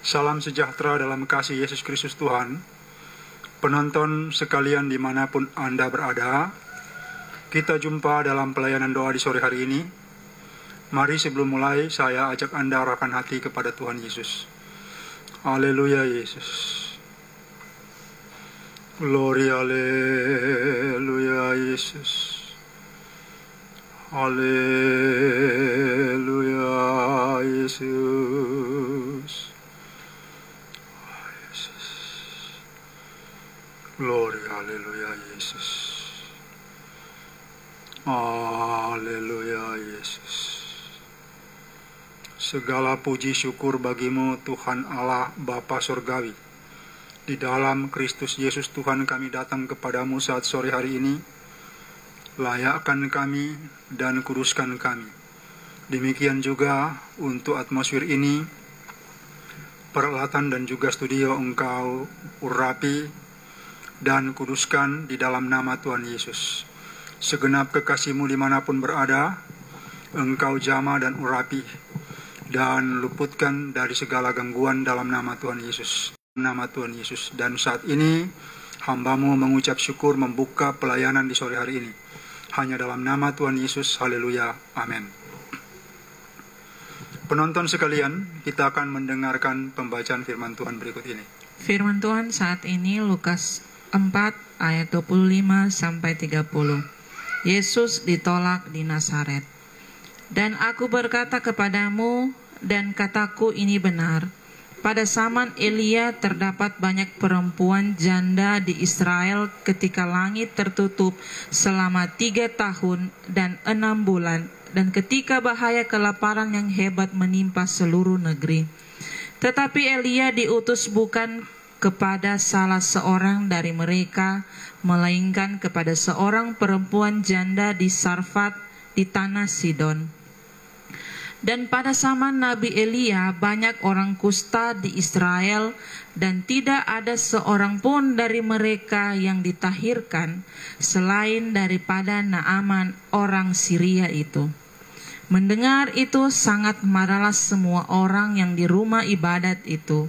Salam sejahtera dalam kasih Yesus Kristus Tuhan. Penonton sekalian dimanapun Anda berada, kita jumpa dalam pelayanan doa di sore hari ini. Mari sebelum mulai, saya ajak Anda arahkan hati kepada Tuhan Yesus. Haleluya Yesus. Glory, haleluya Yesus. Haleluya Yesus. Glory, haleluya Yesus. Haleluya Yesus. Segala puji syukur bagimu Tuhan Allah Bapa Surgawi. Di dalam Kristus Yesus Tuhan kami datang kepadamu saat sore hari ini. Layakkan kami dan kuduskan kami. Demikian juga untuk atmosfer ini, peralatan dan juga studio Engkau urapi dan kuduskan di dalam nama Tuhan Yesus. Segenap kekasih-Mu dimanapun berada, Engkau jamah dan urapi, dan luputkan dari segala gangguan dalam nama Tuhan Yesus. Nama Tuhan Yesus. Dan saat ini, hamba-Mu mengucap syukur membuka pelayanan di sore hari ini. Hanya dalam nama Tuhan Yesus, haleluya, amin. Penonton sekalian, kita akan mendengarkan pembacaan firman Tuhan berikut ini. Firman Tuhan saat ini Lukas 4 ayat 25 sampai 30. Yesus ditolak di Nazaret. Dan aku berkata kepadamu, dan kataku ini benar, pada zaman Elia terdapat banyak perempuan janda di Israel ketika langit tertutup selama 3 tahun dan 6 bulan, dan ketika bahaya kelaparan yang hebat menimpa seluruh negeri. Tetapi Elia diutus bukan kepada salah seorang dari mereka, melainkan kepada seorang perempuan janda di Sarfat di tanah Sidon. Dan pada zaman Nabi Elia banyak orang kusta di Israel, dan tidak ada seorang pun dari mereka yang ditahirkan selain daripada Naaman orang Syria itu. Mendengar itu sangat marahlah semua orang yang di rumah ibadat itu.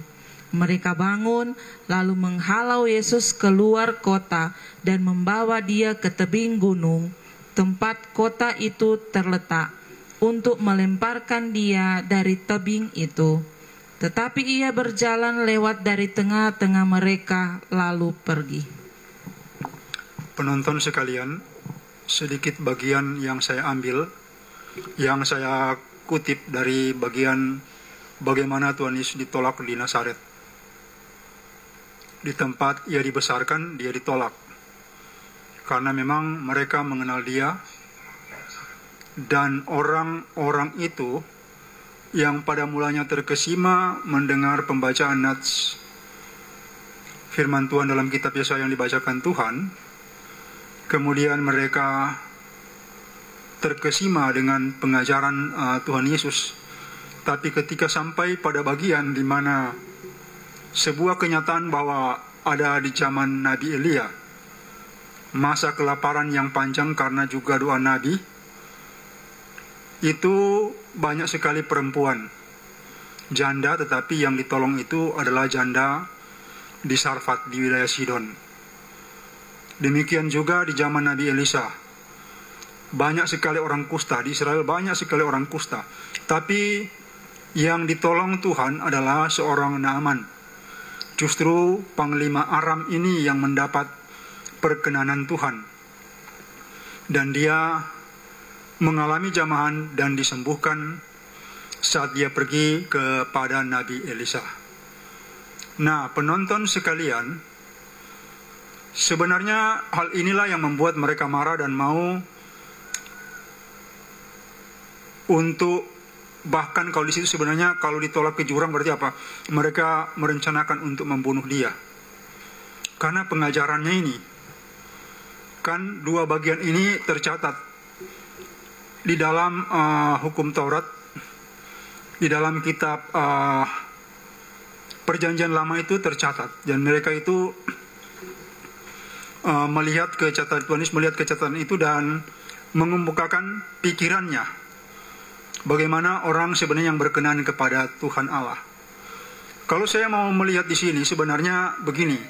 Mereka bangun, lalu menghalau Yesus keluar kota dan membawa dia ke tebing gunung, tempat kota itu terletak, untuk melemparkan dia dari tebing itu. Tetapi ia berjalan lewat dari tengah-tengah mereka, lalu pergi. Penonton sekalian, sedikit bagian yang saya ambil, yang saya kutip dari bagian bagaimana Tuhan Yesus ditolak di Nazaret. Di tempat ia dibesarkan, dia ditolak. Karena memang mereka mengenal dia. Dan orang-orang itu yang pada mulanya terkesima mendengar pembacaan nats firman Tuhan dalam kitab Yesaya yang dibacakan Tuhan. Kemudian mereka terkesima dengan pengajaran Tuhan Yesus. Tapi ketika sampai pada bagian di mana sebuah kenyataan bahwa ada di zaman Nabi Elia, masa kelaparan yang panjang karena juga doa Nabi, itu banyak sekali perempuan janda, tetapi yang ditolong itu adalah janda di Sarfat di wilayah Sidon. Demikian juga di zaman Nabi Elisa, banyak sekali orang kusta di Israel, banyak sekali orang kusta, tapi yang ditolong Tuhan adalah seorang Naaman. Justru Panglima Aram ini yang mendapat perkenanan Tuhan. Dan dia mengalami jamahan dan disembuhkan saat dia pergi kepada Nabi Elisa. Nah, penonton sekalian, sebenarnya hal inilah yang membuat mereka marah dan mau untuk, bahkan kalau di situ sebenarnya kalau ditolak ke jurang berarti apa? Mereka merencanakan untuk membunuh dia. Karena pengajarannya ini, kan dua bagian ini tercatat di dalam hukum Taurat, di dalam kitab Perjanjian Lama itu tercatat. Dan mereka itu melihat kecatatan Tuhan Yesus, melihat kecatatan itu dan mengemukakan pikirannya. Bagaimana orang sebenarnya yang berkenan kepada Tuhan Allah. Kalau saya mau melihat di sini sebenarnya begini.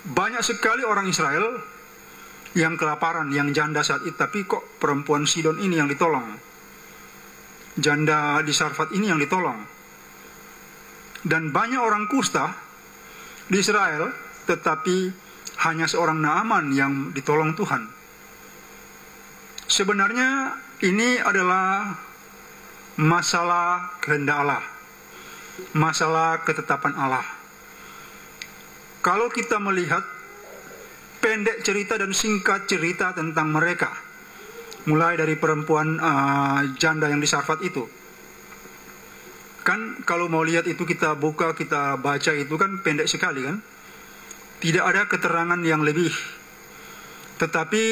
Banyak sekali orang Israel yang kelaparan, yang janda saat itu, tapi kok perempuan Sidon ini yang ditolong. Janda di Sarfat ini yang ditolong. Dan banyak orang kusta di Israel, tetapi hanya seorang Naaman yang ditolong Tuhan. Sebenarnya ini adalah masalah kehendak Allah, masalah ketetapan Allah. Kalau kita melihat pendek cerita dan singkat cerita tentang mereka, mulai dari perempuan janda yang di Sarfat itu, kan kalau mau lihat itu kita buka, kita baca itu kan pendek sekali kan, tidak ada keterangan yang lebih. Tetapi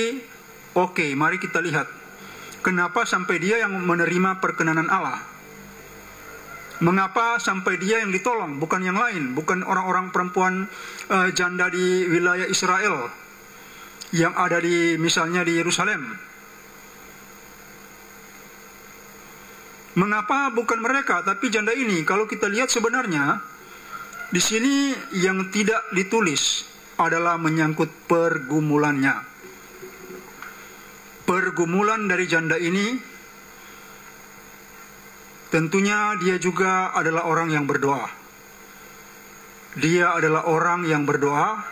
oke, mari kita lihat kenapa sampai dia yang menerima perkenanan Allah. Mengapa sampai dia yang ditolong, bukan yang lain, bukan orang-orang perempuan janda di wilayah Israel yang ada di misalnya di Yerusalem. Mengapa bukan mereka, tapi janda ini? Kalau kita lihat sebenarnya di sini yang tidak ditulis adalah menyangkut pergumulannya. Pergumulan dari janda ini tentunya dia juga adalah orang yang berdoa. Dia adalah orang yang berdoa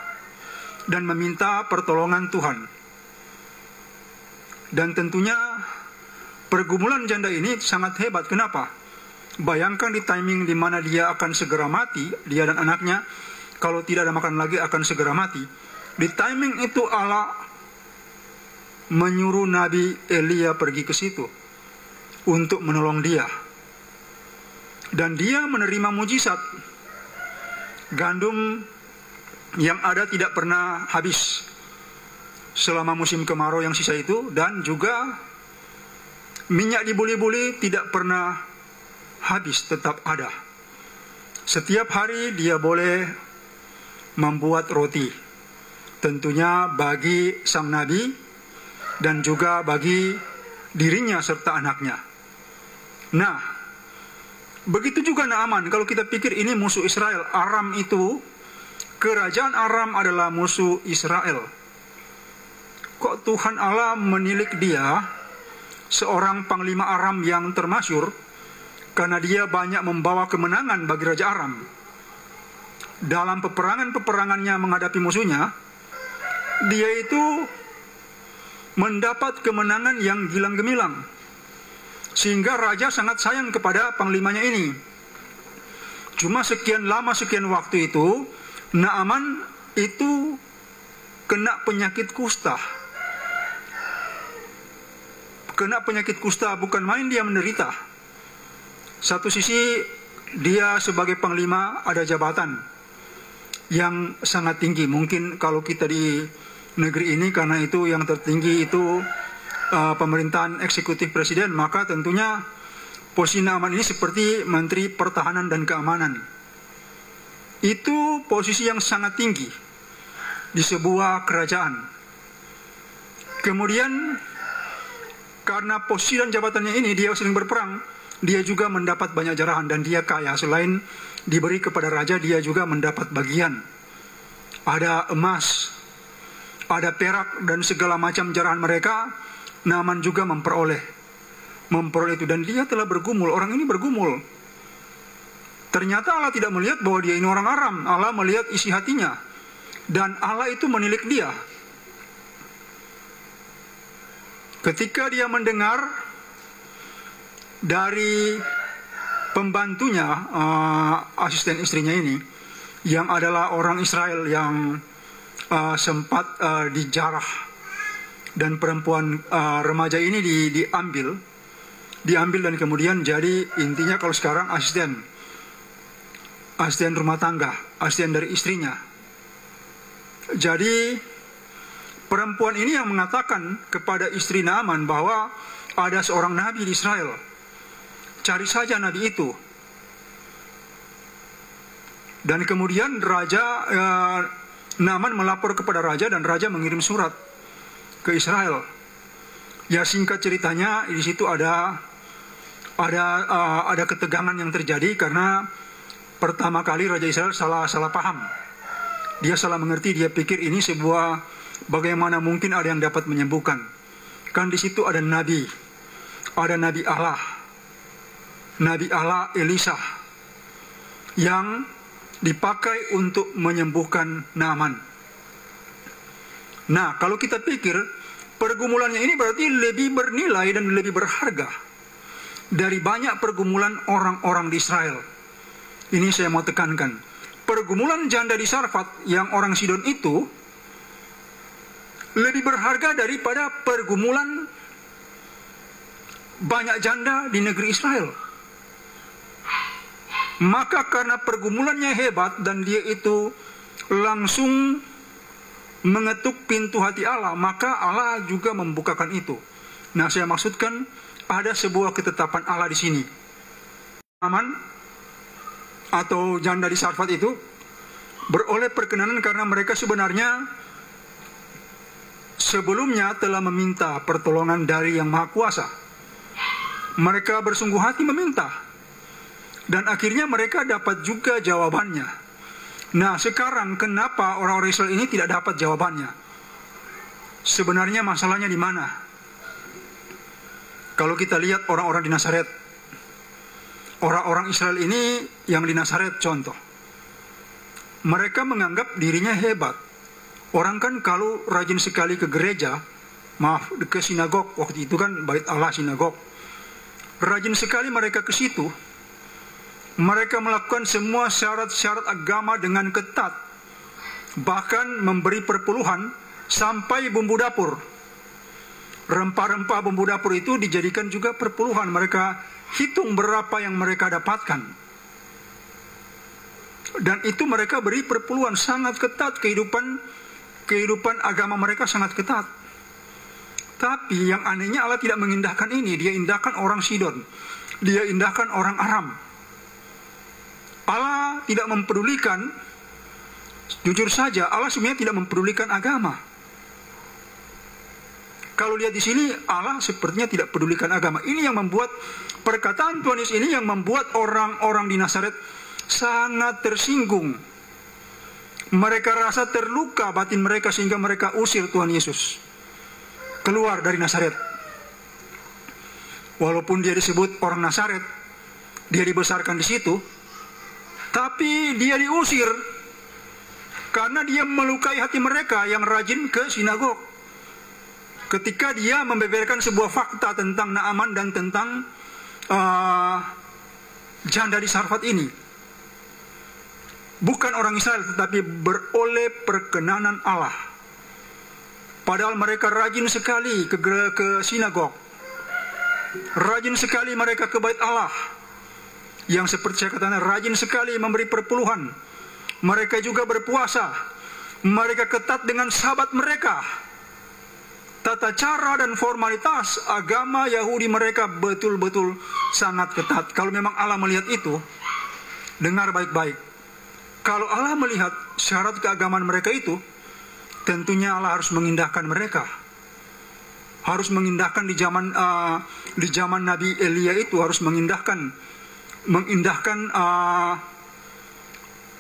dan meminta pertolongan Tuhan. Dan tentunya pergumulan janda ini sangat hebat. Kenapa? Bayangkan di timing di mana dia akan segera mati, dia dan anaknya, kalau tidak ada makan lagi akan segera mati. Di timing itu Allah menyuruh Nabi Elia pergi ke situ untuk menolong dia. Dan dia menerima mujizat. Gandum yang ada tidak pernah habis selama musim kemarau yang sisa itu, dan juga minyak di buli-buli tidak pernah habis, tetap ada. Setiap hari dia boleh membuat roti, tentunya bagi sang nabi dan juga bagi dirinya serta anaknya. Nah, begitu juga Naaman. Kalau kita pikir ini musuh Israel, Aram itu, kerajaan Aram adalah musuh Israel. Kok Tuhan Allah menilik dia, seorang panglima Aram yang termasyur, karena dia banyak membawa kemenangan bagi Raja Aram. Dalam peperangannya menghadapi musuhnya, dia itu mendapat kemenangan yang gilang gemilang. Sehingga raja sangat sayang kepada panglimanya ini. Cuma sekian lama, sekian waktu itu, Naaman itu kena penyakit kusta. Kena penyakit kusta, bukan main dia menderita. Satu sisi dia sebagai panglima ada jabatan yang sangat tinggi. Mungkin kalau kita di negeri ini, karena itu yang tertinggi itu pemerintahan eksekutif presiden, maka tentunya posisi Naaman ini seperti Menteri Pertahanan dan Keamanan. Itu posisi yang sangat tinggi di sebuah kerajaan. Kemudian karena posisi dan jabatannya ini, dia sering berperang, dia juga mendapat banyak jarahan dan dia kaya. Selain diberi kepada raja, dia juga mendapat bagian. Ada emas, ada perak dan segala macam jarahan mereka. Naaman juga memperoleh itu, dan dia telah bergumul. Orang ini bergumul. Ternyata Allah tidak melihat bahwa dia ini orang Aram. Allah melihat isi hatinya, dan Allah itu menilik dia. Ketika dia mendengar dari pembantunya, asisten istrinya ini, yang adalah orang Israel yang sempat dijarah, dan perempuan remaja ini diambil dan kemudian jadi, intinya kalau sekarang asisten rumah tangga, asisten dari istrinya. Jadi perempuan ini yang mengatakan kepada istri Naaman bahwa ada seorang nabi di Israel, cari saja nabi itu. Dan kemudian raja Naaman melapor kepada raja, dan raja mengirim surat ke Israel. Ya, singkat ceritanya di situ ada ada ketegangan yang terjadi karena pertama kali Raja Israel salah paham. Dia salah mengerti, dia pikir ini sebuah, bagaimana mungkin ada yang dapat menyembuhkan. Kan di situ ada nabi Allah Elisa yang dipakai untuk menyembuhkan Naaman. Nah, kalau kita pikir pergumulannya ini berarti lebih bernilai dan lebih berharga dari banyak pergumulan orang-orang di Israel. Ini saya mau tekankan. Pergumulan janda di Sarfat yang orang Sidon itu lebih berharga daripada pergumulan banyak janda di negeri Israel. Maka karena pergumulannya hebat dan dia itu langsung mengetuk pintu hati Allah, maka Allah juga membukakan itu. Nah, saya maksudkan ada sebuah ketetapan Allah di sini. Aman atau janda di Sarfat itu beroleh perkenanan karena mereka sebenarnya sebelumnya telah meminta pertolongan dari Yang Maha Kuasa. Mereka bersungguh hati meminta, dan akhirnya mereka dapat juga jawabannya. Nah, sekarang kenapa orang-orang Israel ini tidak dapat jawabannya? Sebenarnya masalahnya di mana? Kalau kita lihat orang-orang di Nazaret, orang-orang Israel ini yang di Nazaret contoh, mereka menganggap dirinya hebat. Orang kan kalau rajin sekali ke gereja, ke sinagog, waktu itu kan bait Allah sinagog, rajin sekali mereka ke situ. Mereka melakukan semua syarat-syarat agama dengan ketat, bahkan memberi perpuluhan sampai bumbu dapur. Rempah-rempah bumbu dapur itu dijadikan juga perpuluhan. Mereka hitung berapa yang mereka dapatkan, dan itu mereka beri perpuluhan sangat ketat. Kehidupan agama mereka sangat ketat. Tapi yang anehnya Allah tidak mengindahkan ini. Dia indahkan orang Sidon, dia indahkan orang Aram. Allah tidak mempedulikan, jujur saja Allah sebenarnya tidak mempedulikan agama. Kalau lihat di sini Allah sepertinya tidak pedulikan agama. Ini yang membuat perkataan Tuhan Yesus ini yang membuat orang-orang di Nazaret sangat tersinggung. Mereka rasa terluka batin mereka sehingga mereka usir Tuhan Yesus keluar dari Nazaret. Walaupun dia disebut orang Nazaret, dia dibesarkan di situ, tapi dia diusir karena dia melukai hati mereka yang rajin ke sinagog. Ketika dia membeberkan sebuah fakta tentang Naaman dan tentang janda di Sarfat ini, bukan orang Israel tetapi beroleh perkenanan Allah. Padahal mereka rajin sekali ke sinagog, rajin sekali mereka ke bait Allah, yang seperti saya katakan rajin sekali memberi perpuluhan. Mereka juga berpuasa, mereka ketat dengan sahabat mereka. Tata cara dan formalitas agama Yahudi mereka betul-betul sangat ketat. Kalau memang Allah melihat itu, dengar baik-baik. Kalau Allah melihat syarat keagamaan mereka itu, tentunya Allah harus mengindahkan mereka. Harus mengindahkan di zaman Nabi Elia itu, harus mengindahkan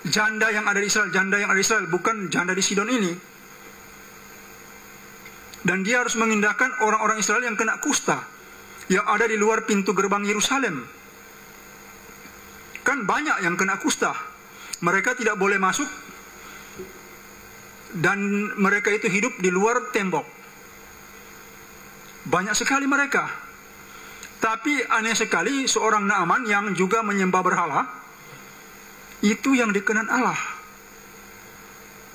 janda yang ada di Israel, bukan janda di Sidon ini. Dan dia harus mengindahkan orang-orang Israel yang kena kusta, yang ada di luar pintu gerbang Yerusalem. Kan banyak yang kena kusta. Mereka tidak boleh masuk, dan mereka itu hidup di luar tembok. Banyak sekali mereka. Tapi aneh sekali, seorang Naaman yang juga menyembah berhala, itu yang dikenan Allah.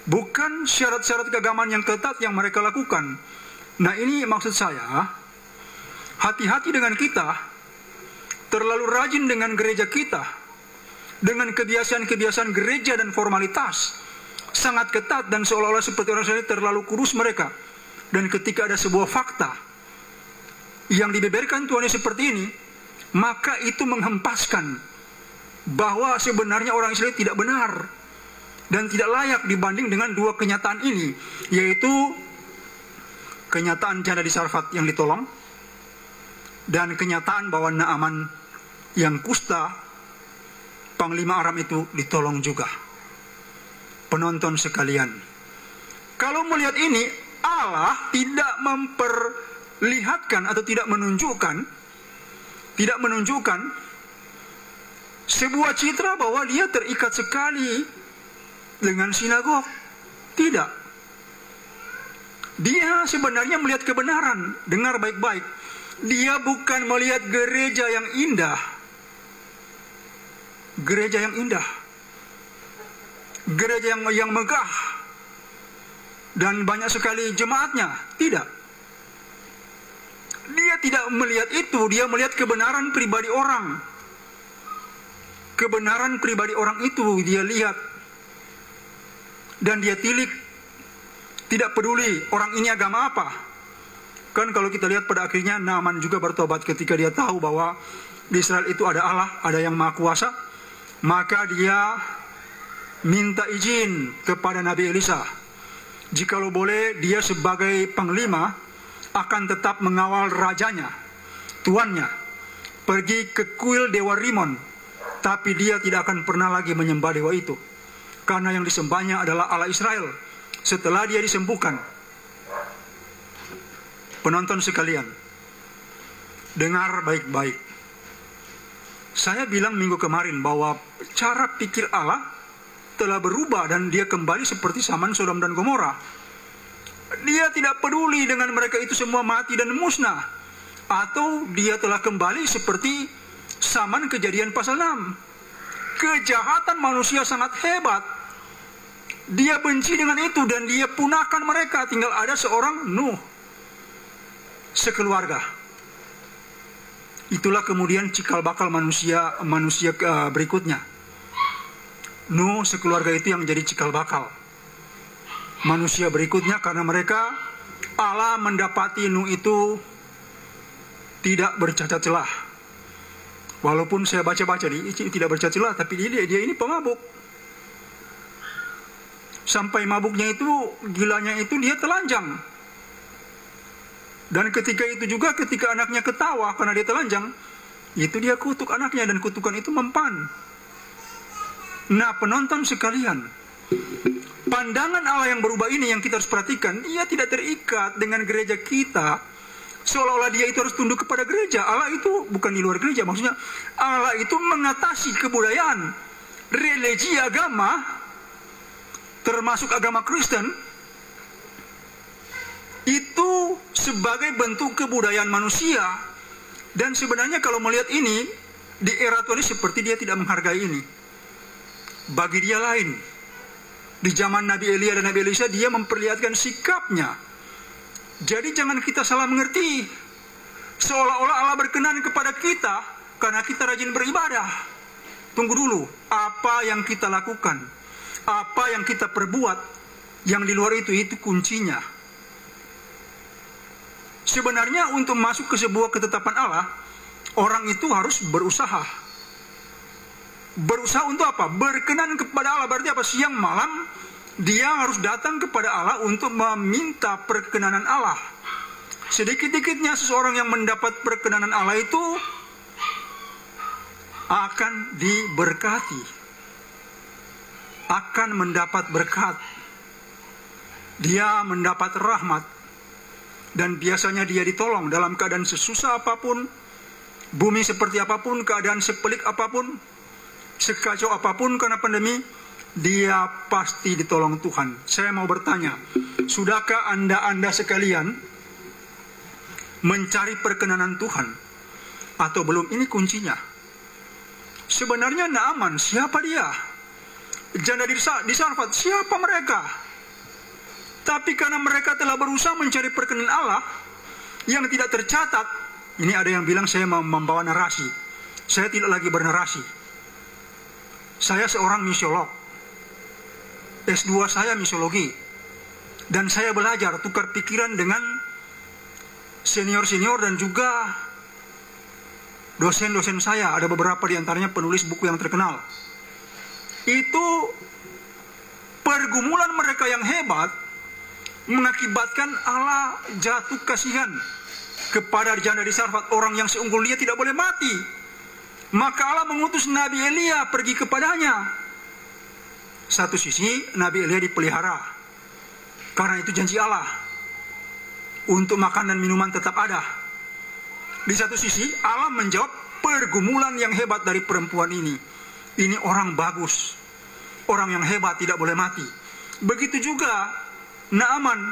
Bukan syarat-syarat keagamaan yang ketat yang mereka lakukan. Nah, ini maksud saya, hati-hati dengan kita, terlalu rajin dengan gereja kita, dengan kebiasaan-kebiasaan gereja dan formalitas, sangat ketat dan seolah-olah seperti orang Israel terlalu kurus mereka. Dan ketika ada sebuah fakta yang dibeberkan Tuhan Yesus seperti ini, maka itu menghempaskan bahwa sebenarnya orang Israel tidak benar dan tidak layak dibanding dengan dua kenyataan ini, yaitu kenyataan janda di Sarfat yang ditolong dan kenyataan bahwa Naaman yang kusta, Panglima Aram itu ditolong juga. Penonton sekalian, kalau melihat ini, Allah tidak memperlihatkan atau tidak menunjukkan sebuah citra bahwa dia terikat sekali dengan sinagog. Tidak. Dia sebenarnya melihat kebenaran. Dengar baik-baik. Dia bukan melihat gereja yang indah. Gereja yang indah. Gereja yang megah. Dan banyak sekali jemaatnya. Tidak. Dia tidak melihat itu. Dia melihat kebenaran pribadi orang. Kebenaran pribadi orang itu dia lihat. Dan dia tilik. Tidak peduli orang ini agama apa. Kan kalau kita lihat pada akhirnya Naaman juga bertobat ketika dia tahu bahwa di Israel itu ada Allah, ada yang Maha Kuasa. Maka dia minta izin kepada Nabi Elisa. Jikalau boleh dia sebagai panglima akan tetap mengawal rajanya, tuannya, pergi ke kuil dewa Rimon. Tapi dia tidak akan pernah lagi menyembah dewa itu. Karena yang disembahnya adalah Allah Israel. Setelah dia disembuhkan. Penonton sekalian, dengar baik-baik. Saya bilang minggu kemarin bahwa cara pikir Allah telah berubah dan dia kembali seperti zaman Sodom dan Gomora. Dia tidak peduli dengan mereka itu semua mati dan musnah. Atau dia telah kembali seperti zaman Kejadian pasal 6. Kejahatan manusia sangat hebat. Dia benci dengan itu dan dia punahkan mereka. Tinggal ada seorang Nuh, sekeluarga. Itulah kemudian cikal bakal manusia berikutnya. Nuh sekeluarga itu yang menjadi cikal bakal manusia berikutnya, karena mereka, Allah mendapati Nuh itu tidak bercacat celah. Walaupun saya baca-baca dia tidak bercacat celah, tapi dia ini pemabuk. Sampai mabuknya itu, gilanya itu dia telanjang. Dan ketika itu juga ketika anaknya ketawa karena dia telanjang, itu dia kutuk anaknya dan kutukan itu mempan. Nah, penonton sekalian, pandangan Allah yang berubah ini yang kita harus perhatikan, dia tidak terikat dengan gereja kita. Seolah-olah dia itu harus tunduk kepada gereja. Allah itu bukan di luar gereja, maksudnya Allah itu mengatasi kebudayaan, religi, agama, termasuk agama Kristen, itu sebagai bentuk kebudayaan manusia. Dan sebenarnya kalau melihat ini, di era Tuhan seperti dia tidak menghargai ini. Bagi dia lain. Di zaman Nabi Elia dan Nabi Elisa, dia memperlihatkan sikapnya. Jadi jangan kita salah mengerti. Seolah-olah Allah berkenan kepada kita karena kita rajin beribadah. Tunggu dulu, apa yang kita lakukan, apa yang kita perbuat, yang di luar itu kuncinya. Sebenarnya untuk masuk ke sebuah ketetapan Allah, orang itu harus berusaha. Berusaha untuk apa? Berkenan kepada Allah. Berarti apa? Siang malam dia harus datang kepada Allah untuk meminta perkenanan Allah. Sedikit-sedikitnya seseorang yang mendapat perkenanan Allah itu akan diberkati, akan mendapat berkat. Dia mendapat rahmat. Dan biasanya dia ditolong dalam keadaan sesusah apapun, bumi seperti apapun, keadaan sepelik apapun, sekacau apapun karena pandemi, dia pasti ditolong Tuhan. Saya mau bertanya, sudahkah Anda sekalian mencari perkenanan Tuhan? Atau belum? Ini kuncinya. Sebenarnya Naaman, siapa dia? Janda di Sarfat, siapa mereka? Tapi karena mereka telah berusaha mencari perkenanan Allah yang tidak tercatat. Ini ada yang bilang saya membawa narasi. Saya tidak lagi bernarasi. Saya seorang misiolog. S2 saya misiologi. Dan saya belajar tukar pikiran dengan senior-senior dan juga dosen-dosen saya. Ada beberapa di antaranya penulis buku yang terkenal. Itu pergumulan mereka yang hebat mengakibatkan Allah jatuh kasihan kepada janda di Sarfat. Orang yang seunggul dia tidak boleh mati. Maka Allah mengutus Nabi Elia pergi kepadanya. Satu sisi Nabi Elia dipelihara, karena itu janji Allah untuk makan dan minuman tetap ada. Di satu sisi Allah menjawab pergumulan yang hebat dari perempuan ini. Ini orang bagus, orang yang hebat, tidak boleh mati. Begitu juga Naaman,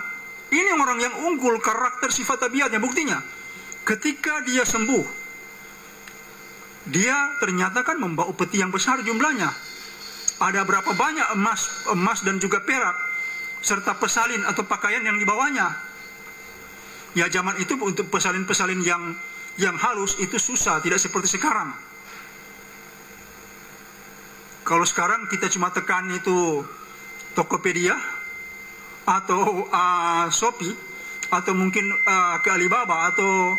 ini orang yang unggul karakter sifat tabiatnya. Buktinya ketika dia sembuh, dia ternyata kan membawa peti yang besar jumlahnya. Ada berapa banyak emas dan juga perak, serta pesalin atau pakaian yang dibawanya. Ya, zaman itu untuk pesalin-pesalin yang halus itu susah, tidak seperti sekarang. Kalau sekarang kita cuma tekan itu Tokopedia atau Shopee, atau mungkin ke Alibaba atau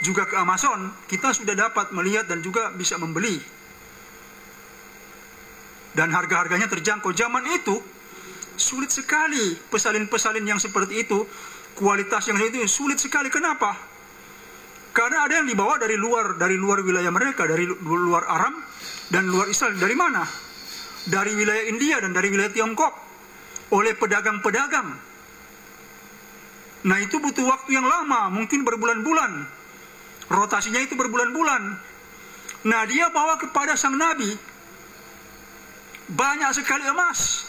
juga ke Amazon, kita sudah dapat melihat dan juga bisa membeli. Dan harga-harganya terjangkau. Zaman itu sulit sekali pesalin-pesalin yang seperti itu, kualitas yang itu sulit sekali. Kenapa? Karena ada yang dibawa dari luar wilayah mereka, dari luar Aram dan luar Israel. Dari mana? Dari wilayah India dan dari wilayah Tiongkok, oleh pedagang-pedagang. Nah, itu butuh waktu yang lama, mungkin berbulan-bulan. Rotasinya itu berbulan-bulan. Nah, dia bawa kepada sang Nabi banyak sekali emas.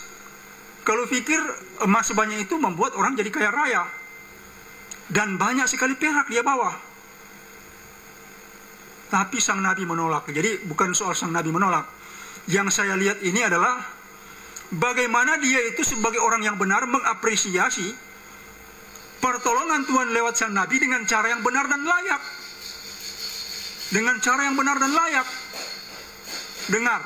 Kalau pikir emas sebanyak itu membuat orang jadi kaya raya. Dan banyak sekali perak dia bawa. Tapi sang Nabi menolak. Jadi bukan soal sang Nabi menolak. Yang saya lihat ini adalah bagaimana dia itu sebagai orang yang benar mengapresiasi pertolongan Tuhan lewat sang Nabi dengan cara yang benar dan layak. Dengan cara yang benar dan layak. Dengar,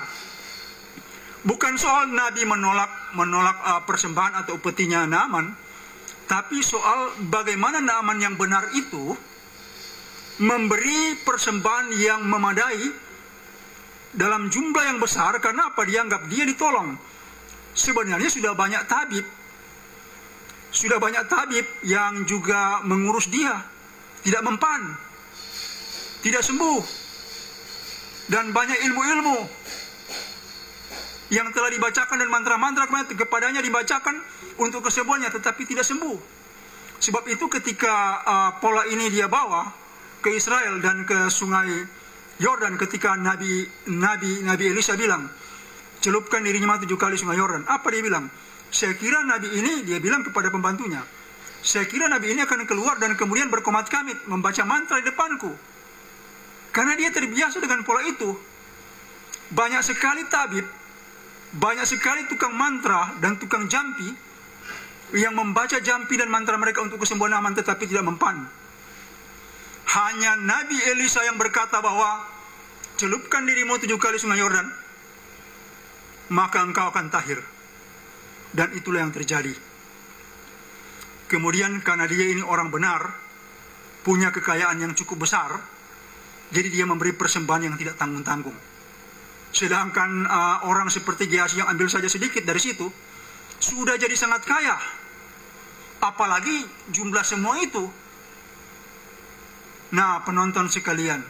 bukan soal Nabi menolak persembahan atau petinya Naaman, tapi soal bagaimana Naaman yang benar itu memberi persembahan yang memadai dalam jumlah yang besar. Karena apa? Dianggap dia ditolong. Sebenarnya sudah banyak tabib yang juga mengurus dia, tidak mempan, tidak sembuh, dan banyak ilmu-ilmu yang telah dibacakan dan mantra-mantra kepadanya dibacakan untuk kesembuhannya, tetapi tidak sembuh. Sebab itu ketika pola ini dia bawa ke Israel dan ke sungai Yordan, ketika Nabi Elisa bilang, celupkan dirinya 7 kali sungai Yordan. Apa dia bilang? Saya kira Nabi ini, dia bilang kepada pembantunya, saya kira Nabi ini akan keluar dan kemudian berkomat kamit, membaca mantra di depanku. Karena dia terbiasa dengan pola itu. Banyak sekali tabib, banyak sekali tukang mantra dan tukang jampi yang membaca jampi dan mantra mereka untuk kesembuhan Naaman tetapi tidak mempan. Hanya Nabi Elisa yang berkata bahwa celupkan dirimu 7 kali sungai Yordan, maka engkau akan tahir. Dan itulah yang terjadi. Kemudian karena dia ini orang benar, punya kekayaan yang cukup besar, jadi dia memberi persembahan yang tidak tanggung-tanggung. Sedangkan orang seperti Gehazi yang ambil saja sedikit dari situ, sudah jadi sangat kaya. Apalagi jumlah semua itu. Nah, penonton sekalian,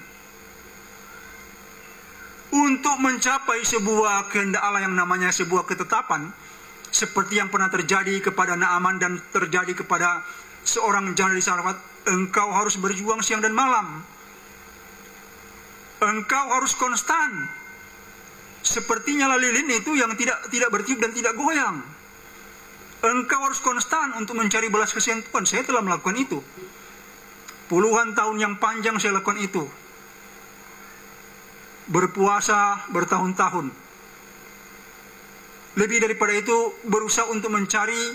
untuk mencapai sebuah kehendak Allah yang namanya sebuah ketetapan, seperti yang pernah terjadi kepada Naaman dan terjadi kepada seorang janda di Sarfat, engkau harus berjuang siang dan malam. Engkau harus konstan. Seperti nyala lilin itu yang tidak bertiup dan tidak goyang. Engkau harus konstan untuk mencari belas kasihan Tuhan. Saya telah melakukan itu. Puluhan tahun yang panjang saya lakukan itu. Berpuasa bertahun-tahun. Lebih daripada itu, berusaha untuk mencari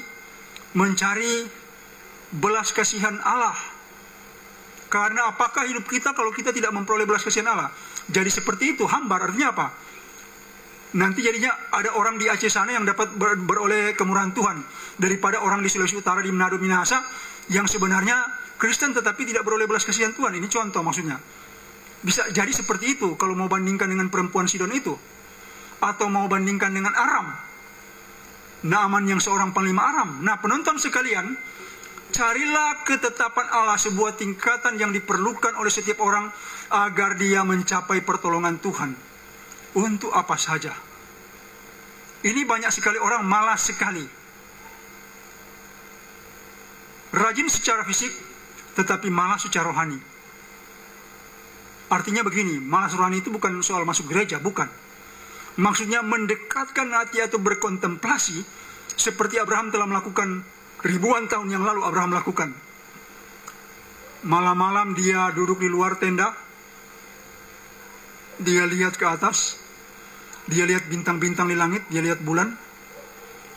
belas kasihan Allah. Karena apakah hidup kita kalau kita tidak memperoleh belas kasihan Allah? Jadi seperti itu, hambar. Artinya apa? Nanti jadinya ada orang di Aceh sana yang dapat beroleh kemurahan Tuhan daripada orang di Sulawesi Utara, di Manado, Minahasa yang sebenarnya Kristen tetapi tidak beroleh belas kasihan Tuhan. Ini contoh maksudnya. Bisa jadi seperti itu kalau mau bandingkan dengan perempuan Sidon itu, atau mau bandingkan dengan Aram, Naaman yang seorang panglima Aram. Nah, penonton sekalian, Carilah ketetapan Allah, sebuah tingkatan yang diperlukan oleh setiap orang agar dia mencapai pertolongan Tuhan. Untuk apa saja? Ini banyak sekali orang malas sekali. Rajin secara fisik, tetapi malas secara rohani. Artinya begini, malas rohani itu bukan soal masuk gereja, bukan. Maksudnya mendekatkan hati atau berkontemplasi, seperti Abraham telah melakukan ribuan tahun yang lalu Abraham lakukan. Malam-malam dia duduk di luar tenda, dia lihat ke atas, dia lihat bintang-bintang di langit, dia lihat bulan,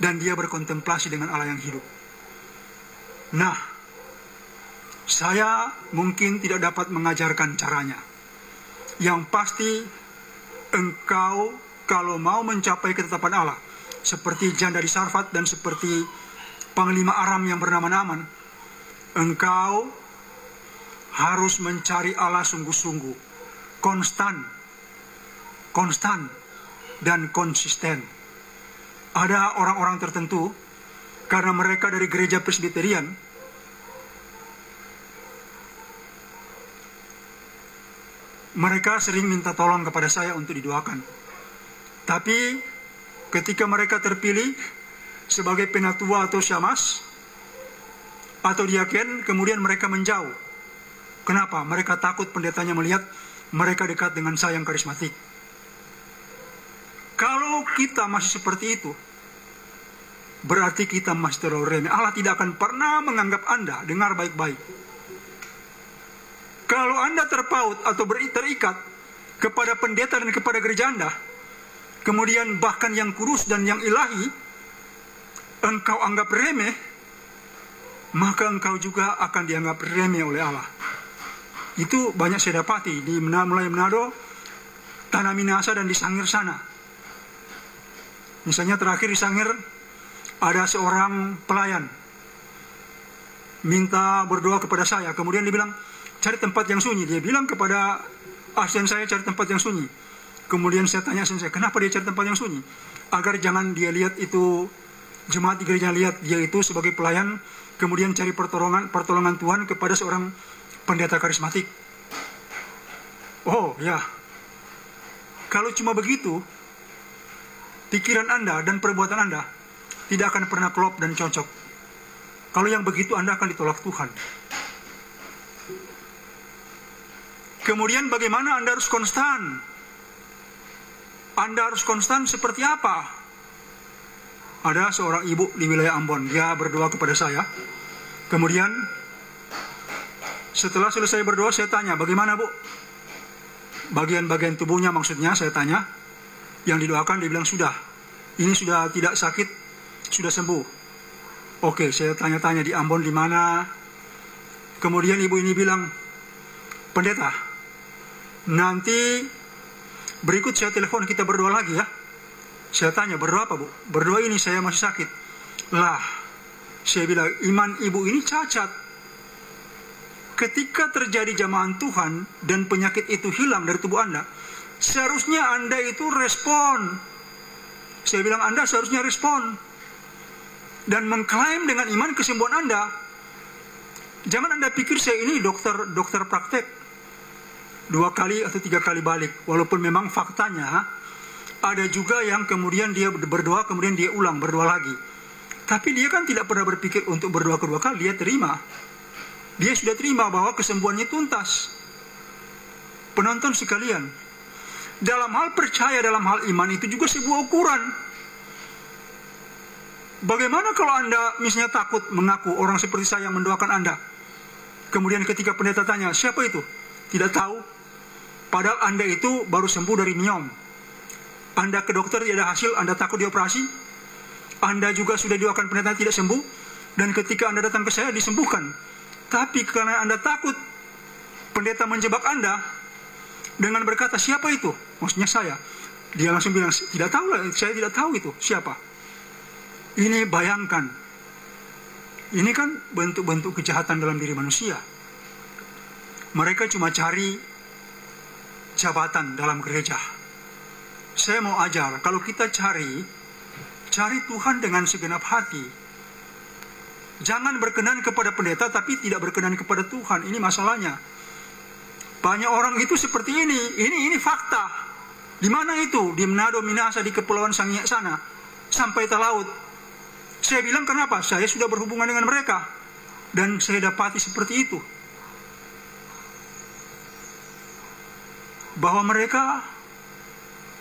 dan dia berkontemplasi dengan Allah yang hidup. Nah, saya mungkin tidak dapat mengajarkan caranya. Yang pasti, engkau kalau mau mencapai ketetapan Allah, seperti janda di Sarfat dan seperti panglima Aram yang bernama Naaman, engkau harus mencari Allah sungguh-sungguh, konstan dan konsisten. Ada orang-orang tertentu, karena mereka dari gereja Presbyterian, mereka sering minta tolong kepada saya untuk didoakan. Tapi ketika mereka terpilih sebagai penatua atau syamas atau diaken, kemudian mereka menjauh. Kenapa? Mereka takut pendetanya melihat mereka dekat dengan saya yang karismatik. Kalau kita masih seperti itu, berarti kita masih terlalu remeh. Allah tidak akan pernah menganggap Anda, dengar baik-baik. Kalau Anda terpaut atau terikat kepada pendeta dan kepada gereja Anda, kemudian bahkan yang kudus dan yang ilahi, engkau anggap remeh, maka engkau juga akan dianggap remeh oleh Allah. Itu banyak saya dapati di mulai Manado, Tanah Minahasa, dan di Sangir sana. Misalnya terakhir di Sangir, ada seorang pelayan minta berdoa kepada saya. Kemudian dia bilang, cari tempat yang sunyi. Dia bilang kepada asisten saya, cari tempat yang sunyi. Kemudian saya tanya asisten saya, kenapa dia cari tempat yang sunyi? Agar jangan dia lihat itu, jemaat di gereja lihat dia itu sebagai pelayan, kemudian cari pertolongan Tuhan kepada seorang pendeta karismatik. Oh ya, kalau cuma begitu, pikiran Anda dan perbuatan Anda tidak akan pernah klop dan cocok. Kalau yang begitu Anda akan ditolak Tuhan. Kemudian bagaimana Anda harus konstan? Anda harus konstan seperti apa? Ada seorang ibu di wilayah Ambon, dia berdoa kepada saya. Kemudian setelah selesai berdoa, saya tanya, bagaimana Bu? Bagian-bagian tubuhnya maksudnya, saya tanya. Yang didoakan, dia bilang sudah. Ini sudah tidak sakit, sudah sembuh. Oke, saya tanya-tanya di Ambon di mana. Kemudian ibu ini bilang, pendeta, nanti berikut saya telepon, kita berdoa lagi ya. Saya tanya, berdoa apa Bu? Berdoa ini, saya masih sakit. Lah, saya bilang, iman ibu ini cacat. Ketika terjadi jamahan Tuhan dan penyakit itu hilang dari tubuh Anda, seharusnya Anda itu respon. Saya bilang, Anda seharusnya respon dan mengklaim dengan iman kesembuhan Anda. Jangan Anda pikir saya ini dokter praktek 2 kali atau 3 kali balik. Walaupun memang faktanya ada juga yang kemudian dia berdoa, kemudian dia ulang berdoa lagi. Tapi dia kan tidak pernah berpikir untuk berdoa kedua kali. Dia terima. Dia sudah terima bahwa kesembuhannya tuntas. Penonton sekalian, dalam hal percaya, dalam hal iman itu juga sebuah ukuran. Bagaimana kalau Anda misalnya takut mengaku orang seperti saya yang mendoakan Anda? Kemudian ketika pendeta tanya, siapa itu? Tidak tahu. Padahal Anda itu baru sembuh dari myom. Anda ke dokter tidak ada hasil, Anda takut dioperasi. Anda juga sudah doakan pendeta tidak sembuh. Dan ketika Anda datang ke saya disembuhkan. Tapi karena Anda takut pendeta menjebak Anda dengan berkata, siapa itu? Maksudnya saya. Dia langsung bilang, tidak tahu lah, saya tidak tahu itu siapa. Ini bayangkan, ini kan bentuk-bentuk kejahatan dalam diri manusia. Mereka cuma cari jabatan dalam gereja. Saya mau ajar, kalau kita cari Tuhan dengan segenap hati. Jangan berkenan kepada pendeta tapi tidak berkenan kepada Tuhan. Ini masalahnya. Banyak orang itu seperti ini. Ini fakta. Di mana itu? Di Manado, Minahasa, di Kepulauan Sangiak sana, sampai Talaut. Saya bilang, kenapa? Saya sudah berhubungan dengan mereka dan saya dapati seperti itu. Bahwa mereka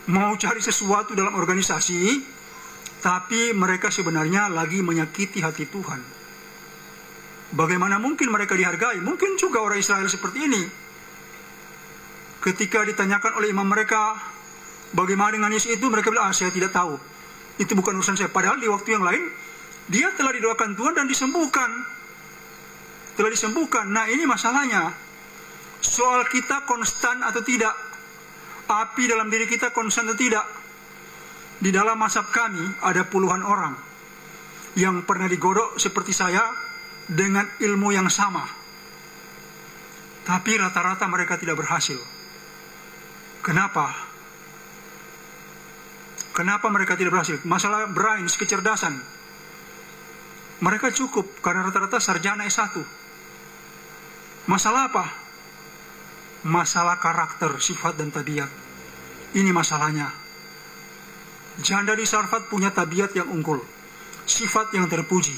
mau cari sesuatu dalam organisasi, tapi mereka sebenarnya lagi menyakiti hati Tuhan. Bagaimana mungkin mereka dihargai? Mungkin juga orang Israel seperti ini. Ketika ditanyakan oleh imam mereka, bagaimana dengan Yesus itu, mereka bilang, saya tidak tahu. Itu bukan urusan saya. Padahal di waktu yang lain, dia telah didoakan Tuhan dan disembuhkan. Telah disembuhkan. Nah, ini masalahnya. Soal kita konstan atau tidak. Api dalam diri kita konstan atau tidak. Di dalam mazhab kami ada puluhan orang yang pernah digodok seperti saya dengan ilmu yang sama. Tapi rata-rata mereka tidak berhasil. Kenapa? Kenapa mereka tidak berhasil? Masalah brains, kecerdasan. Mereka cukup karena rata-rata sarjana S1. Masalah apa? Masalah karakter, sifat dan tabiat. Ini masalahnya. Janda di Sarfat punya tabiat yang unggul, sifat yang terpuji.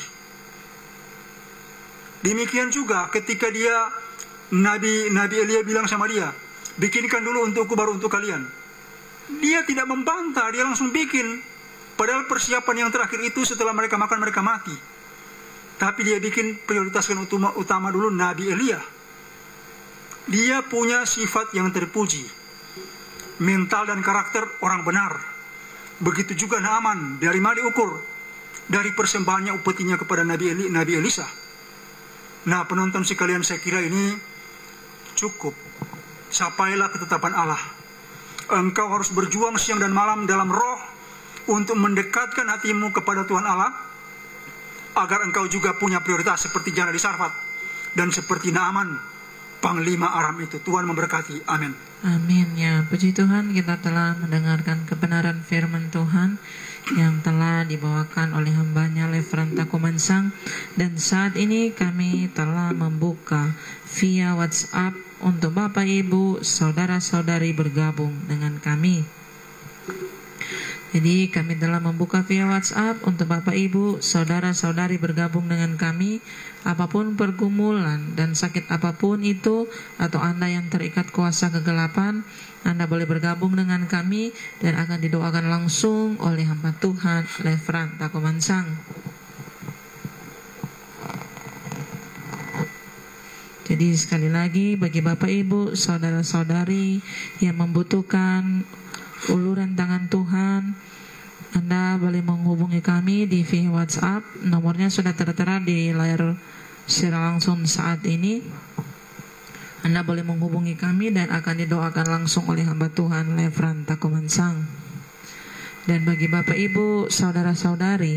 Demikian juga ketika dia Nabi Elia bilang sama dia, bikinkan dulu untukku baru untuk kalian. Dia tidak membantah, dia langsung bikin. Padahal persiapan yang terakhir itu setelah mereka makan mereka mati. Tapi dia bikin prioritaskan utama dulu Nabi Elia. Dia punya sifat yang terpuji, mental dan karakter orang benar. Begitu juga Naaman. Dari mana diukur? Dari persembahannya upetinya kepada Nabi Elisa. Nah, penonton sekalian, saya kira ini cukup. Capailah ketetapan Allah. Engkau harus berjuang siang dan malam dalam roh untuk mendekatkan hatimu kepada Tuhan Allah, agar engkau juga punya prioritas seperti janda di Sarfat dan seperti Naaman, panglima Aram itu. Tuhan memberkati. Amin. Amin. Ya, puji Tuhan, kita telah mendengarkan kebenaran firman Tuhan yang telah dibawakan oleh hambanya Lefranta Kumansang. Dan saat ini kami telah membuka via WhatsApp untuk Bapak Ibu saudara-saudari bergabung dengan kami. Jadi kami telah membuka via WhatsApp untuk Bapak Ibu saudara-saudari bergabung dengan kami. Apapun pergumulan dan sakit apapun itu, atau Anda yang terikat kuasa kegelapan, Anda boleh bergabung dengan kami dan akan didoakan langsung oleh hamba Tuhan Lefranta Kumansang. Jadi sekali lagi, bagi Bapak Ibu saudara-saudari yang membutuhkan uluran tangan Tuhan, Anda boleh menghubungi kami di via WhatsApp. Nomornya sudah tertera di layar secara langsung saat ini. Anda boleh menghubungi kami dan akan didoakan langsung oleh hamba Tuhan Lefranta Kumansang. Dan bagi Bapak Ibu saudara-saudari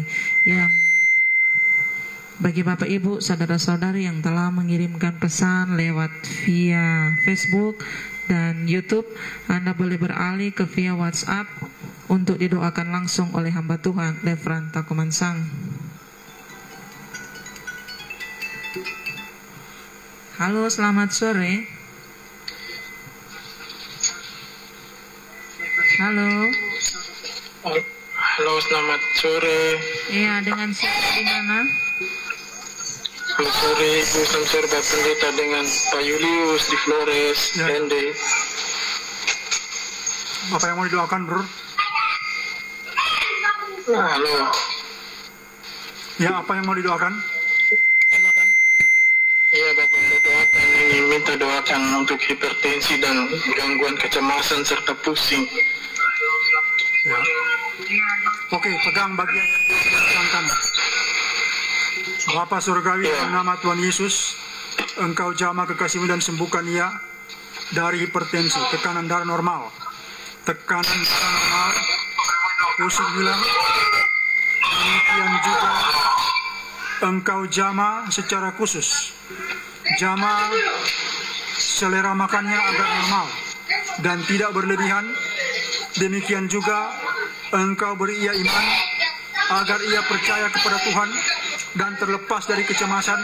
yang telah mengirimkan pesan lewat via Facebook dan YouTube, Anda boleh beralih ke via WhatsApp untuk didoakan langsung oleh hamba Tuhan Lefranta Kumansang. Halo, selamat sore. Halo. Halo, selamat sore. Iya, dengan siapa di mana? Selamat sore, Ibu Samsur Pak Pendeta, dengan Pak Julius di Flores, Ende. Apa yang mau didoakan, Bro? Halo. Ya, apa yang mau didoakan? Iya, Bapak mendoakan, ingin minta doakan untuk hipertensi dan gangguan kecemasan serta pusing. Ya. Oke, pegang bagian yang kanan. Bapa Surgawi, dalam nama Tuhan Yesus, Engkau jamah kekasih-Mu dan sembuhkan ia dari hipertensi, tekanan darah normal, tekanan darah normal, pusing hilang. Demikian juga Engkau jamah secara khusus, jamah selera makannya agar normal dan tidak berlebihan. Demikian juga Engkau beri ia iman agar ia percaya kepada Tuhan dan terlepas dari kecemasan,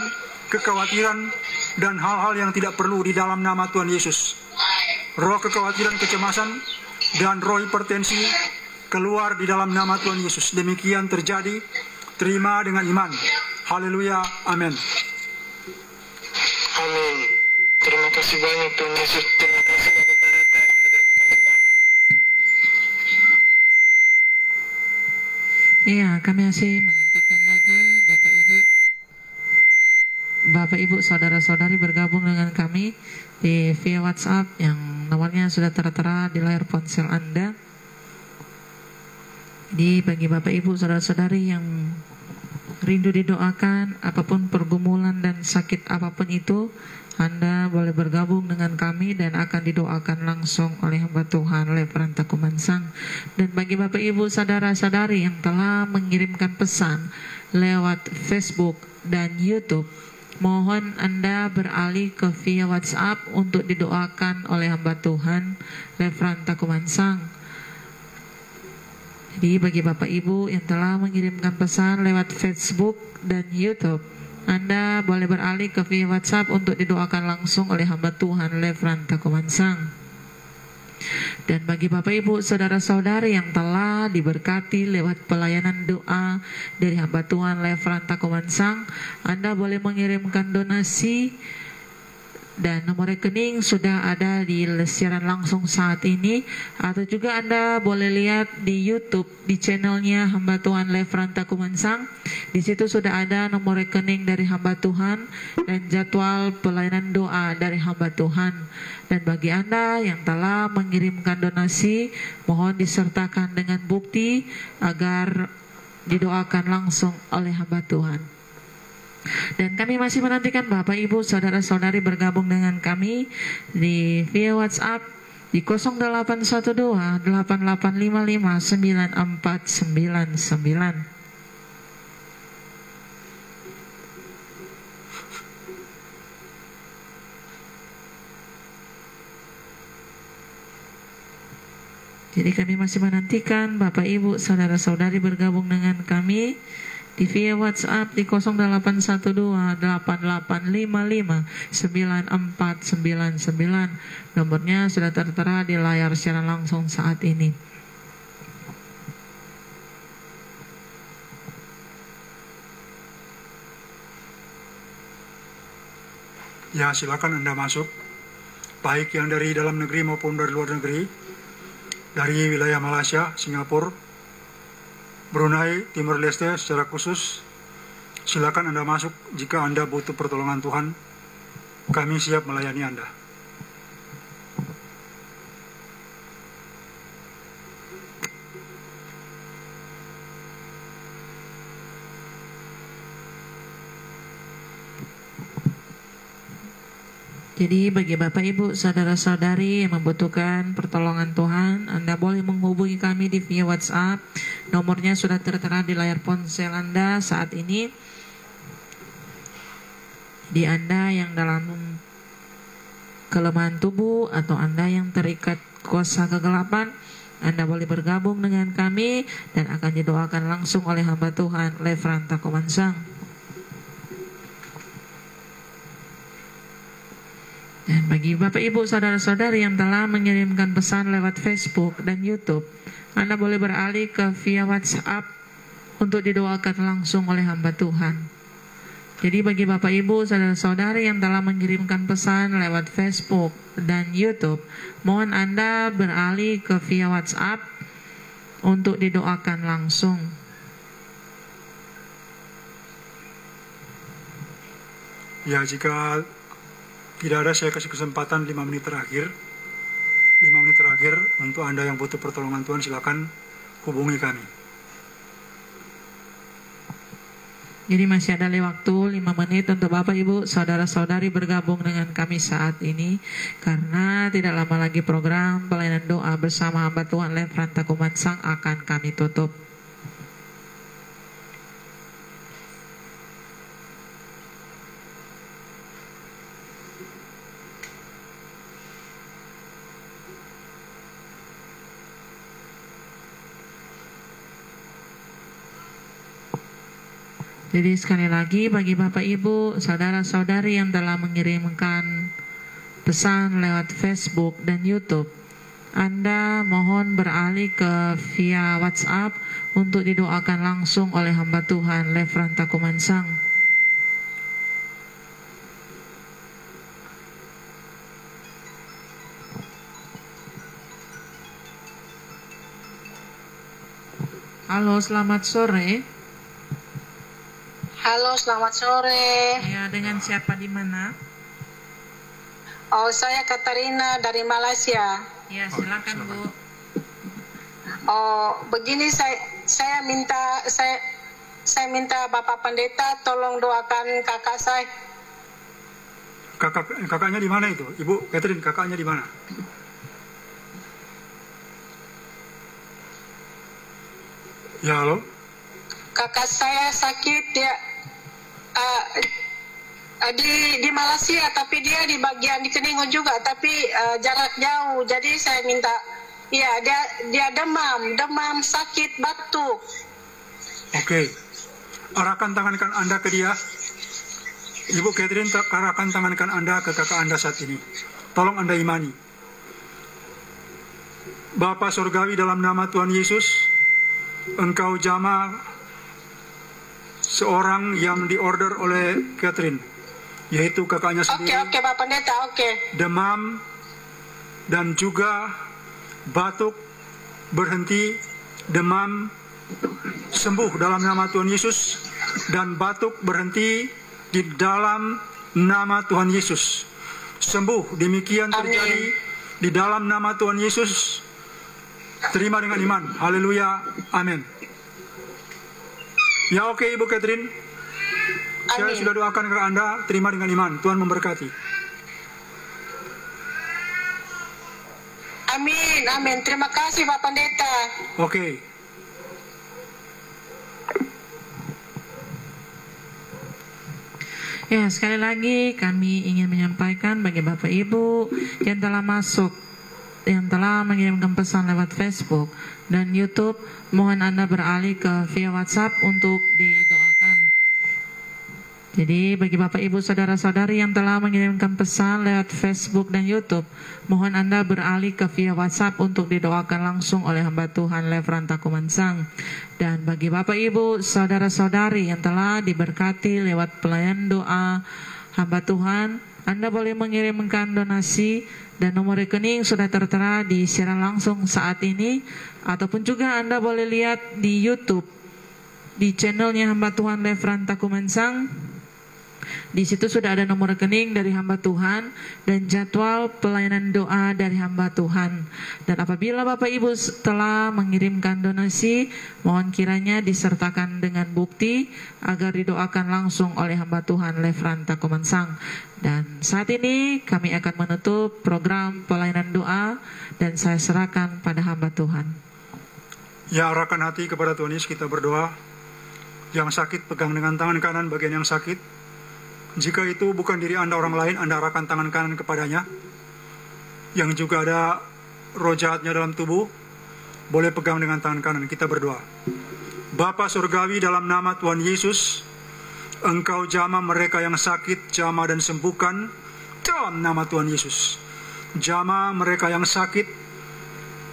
kekhawatiran, dan hal-hal yang tidak perlu di dalam nama Tuhan Yesus. Roh kekhawatiran, kecemasan, dan roh hipertensi keluar di dalam nama Tuhan Yesus. Demikian terjadi. Terima dengan iman. Haleluya. Amin. Amin. Terima kasih banyak Tuhan Yesus. Terima kasih. Iya, kami masih menantikan lagi Bapak Ibu, saudara-saudari bergabung dengan kami di via WhatsApp yang nomornya sudah tertera di layar ponsel Anda. Jadi bagi Bapak Ibu, saudara-saudari yang rindu didoakan, apapun pergumulan dan sakit apapun itu, Anda boleh bergabung dengan kami dan akan didoakan langsung oleh hamba Tuhan Levranta Kumansang. Dan bagi Bapak Ibu saudara-saudari yang telah mengirimkan pesan lewat Facebook dan YouTube, mohon Anda beralih ke via WhatsApp untuk didoakan oleh hamba Tuhan Levranta Kumansang. Jadi bagi Bapak Ibu yang telah mengirimkan pesan lewat Facebook dan YouTube, Anda boleh beralih ke via WhatsApp untuk didoakan langsung oleh hamba Tuhan Levranta Kumansang. Dan bagi Bapak Ibu saudara-saudari yang telah diberkati lewat pelayanan doa dari hamba Tuhan Levranta Kumansang, Anda boleh mengirimkan donasi dan nomor rekening sudah ada di siaran langsung saat ini, atau juga Anda boleh lihat di YouTube di channelnya hamba Tuhan Levranta Kumansang. Di situ sudah ada nomor rekening dari hamba Tuhan dan jadwal pelayanan doa dari hamba Tuhan. Dan bagi Anda yang telah mengirimkan donasi, mohon disertakan dengan bukti agar didoakan langsung oleh hamba Tuhan. Dan kami masih menantikan Bapak Ibu saudara-saudari bergabung dengan kami di via WhatsApp di 0812 8855 9499. Jadi kami masih menantikan Bapak Ibu saudara-saudari bergabung dengan kami di via WhatsApp di 0812 8855 9499. Nomornya sudah tertera di layar secara langsung saat ini. Ya, silakan Anda masuk, baik yang dari dalam negeri maupun dari luar negeri, dari wilayah Malaysia, Singapura, Brunei, Timur Leste secara khusus. Silakan Anda masuk jika Anda butuh pertolongan Tuhan. Kami siap melayani Anda. Jadi bagi Bapak Ibu saudara-saudari yang membutuhkan pertolongan Tuhan, Anda boleh menghubungi kami di via WhatsApp. Nomornya sudah tertera di layar ponsel Anda saat ini. Di Anda yang dalam kelemahan tubuh atau Anda yang terikat kuasa kegelapan, Anda boleh bergabung dengan kami dan akan didoakan langsung oleh hamba Tuhan Levranta Kumansang. Dan bagi Bapak Ibu saudara-saudari yang telah mengirimkan pesan lewat Facebook dan YouTube, Anda boleh beralih ke via WhatsApp untuk didoakan langsung oleh hamba Tuhan. Jadi bagi Bapak Ibu saudara-saudari yang telah mengirimkan pesan lewat Facebook dan YouTube, mohon Anda beralih ke via WhatsApp untuk didoakan langsung. Ya, jika tidak ada, saya kasih kesempatan 5 menit terakhir. 5 menit terakhir untuk Anda yang butuh pertolongan Tuhan, silakan hubungi kami. Jadi masih ada waktu 5 menit untuk Bapak Ibu saudara-saudari bergabung dengan kami saat ini, karena tidak lama lagi program pelayanan doa bersama hamba Tuhan Levranta Kumansang akan kami tutup. Jadi sekali lagi bagi Bapak Ibu, saudara-saudari yang telah mengirimkan pesan lewat Facebook dan YouTube, Anda mohon beralih ke via WhatsApp untuk didoakan langsung oleh hamba Tuhan Lefranta Kumansang. Halo, selamat sore. Halo, selamat sore. Ya, dengan siapa di mana? Oh, saya Katarina dari Malaysia. Ya, silakan Bu. Oh, begini saya minta Bapak Pendeta tolong doakan kakak saya. Kakaknya di mana itu? Ibu Catherine, kakaknya di mana? Ya, halo. Kakak saya sakit, dia di Malaysia, tapi dia di bagian di Keningo juga, tapi jarak jauh. Jadi saya minta, ya dia demam sakit, batuk. Oke. Arahkan tangankan Anda ke dia. Ibu Catherine, arahkan tangankan Anda ke kakak Anda saat ini. Tolong Anda imani. Bapa Surgawi, dalam nama Tuhan Yesus, Engkau jamah seorang yang diorder oleh Catherine, yaitu kakaknya sendiri. Oke, Pak Pendeta, oke. Demam dan juga batuk berhenti, demam sembuh dalam nama Tuhan Yesus, dan batuk berhenti di dalam nama Tuhan Yesus. Sembuh, demikian terjadi di dalam nama Tuhan Yesus. Terima dengan iman. Haleluya. Amin. Ya, oke Ibu Catherine. Saya sudah doakan ke Anda. Terima dengan iman. Tuhan memberkati. Amin, amin. Terima kasih Pak Pendeta. Oke. Ya, sekali lagi kami ingin menyampaikan bagi Bapak Ibu yang telah masuk, yang telah mengirimkan pesan lewat Facebook dan YouTube, mohon Anda beralih ke via WhatsApp untuk didoakan. Jadi bagi Bapak Ibu saudara-saudari yang telah mengirimkan pesan lewat Facebook dan YouTube, mohon Anda beralih ke via WhatsApp untuk didoakan langsung oleh hamba Tuhan Lefranta Kumansang. Dan bagi Bapak Ibu saudara-saudari yang telah diberkati lewat pelayan doa hamba Tuhan, Anda boleh mengirimkan donasi dan nomor rekening sudah tertera di siaran langsung saat ini, ataupun juga Anda boleh lihat di YouTube di channelnya hamba Tuhan Lefranta Kumansang. Di situ sudah ada nomor rekening dari hamba Tuhan dan jadwal pelayanan doa dari hamba Tuhan. Dan apabila Bapak Ibu telah mengirimkan donasi, mohon kiranya disertakan dengan bukti agar didoakan langsung oleh hamba Tuhan Lefranta Kumansang. Dan saat ini kami akan menutup program pelayanan doa dan saya serahkan pada hamba Tuhan. Ya, arahkan hati kepada Tuhan Yesus, kita berdoa. Yang sakit pegang dengan tangan kanan bagian yang sakit. Jika itu bukan diri Anda, orang lain, Anda arahkan tangan kanan kepadanya. Yang juga ada roh jahatnya dalam tubuh, boleh pegang dengan tangan kanan. Kita berdoa. Bapa Surgawi, dalam nama Tuhan Yesus, Engkau jamah mereka yang sakit, jamah dan sembuhkan dalam nama Tuhan Yesus. Jamah mereka yang sakit,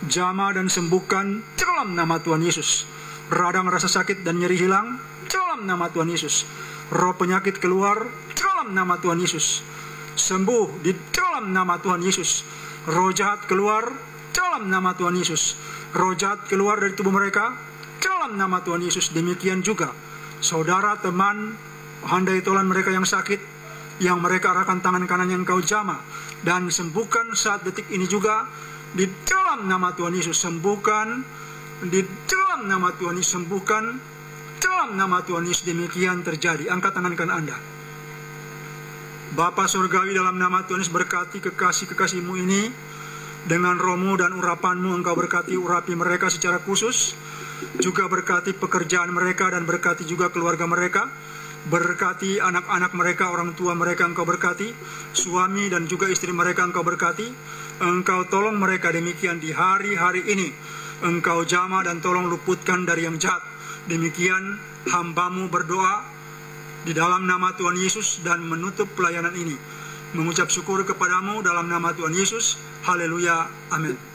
jamah dan sembuhkan dalam nama Tuhan Yesus. Radang rasa sakit dan nyeri hilang dalam nama Tuhan Yesus. Roh penyakit keluar dalam nama Tuhan Yesus. Sembuh di dalam nama Tuhan Yesus. Roh jahat keluar dalam nama Tuhan Yesus. Roh jahat keluar dari tubuh mereka dalam nama Tuhan Yesus. Demikian juga saudara, teman, handai tolan mereka yang sakit, yang mereka arahkan tangan kanan yang Engkau jamah dan sembuhkan saat detik ini juga di dalam nama Tuhan Yesus. Sembuhkan di dalam nama Tuhan Yesus. Sembuhkan dalam nama Tuhan Yesus. Demikian terjadi. Angkat tangan kanan Anda. Bapa Surgawi, dalam nama Tuhan Yesus, berkati kekasih-kekasih-Mu ini dengan roh-Mu dan urapan-Mu. Engkau berkati, urapi mereka secara khusus. Juga berkati pekerjaan mereka dan berkati juga keluarga mereka. Berkati anak-anak mereka, orang tua mereka Engkau berkati. Suami dan juga istri mereka Engkau berkati. Engkau tolong mereka demikian di hari-hari ini. Engkau jamah dan tolong luputkan dari yang jahat. Demikian hamba-Mu berdoa Di dalam nama Tuhan Yesus dan menutup pelayanan ini, mengucap syukur kepadamu dalam nama Tuhan Yesus. Haleluya. Amin.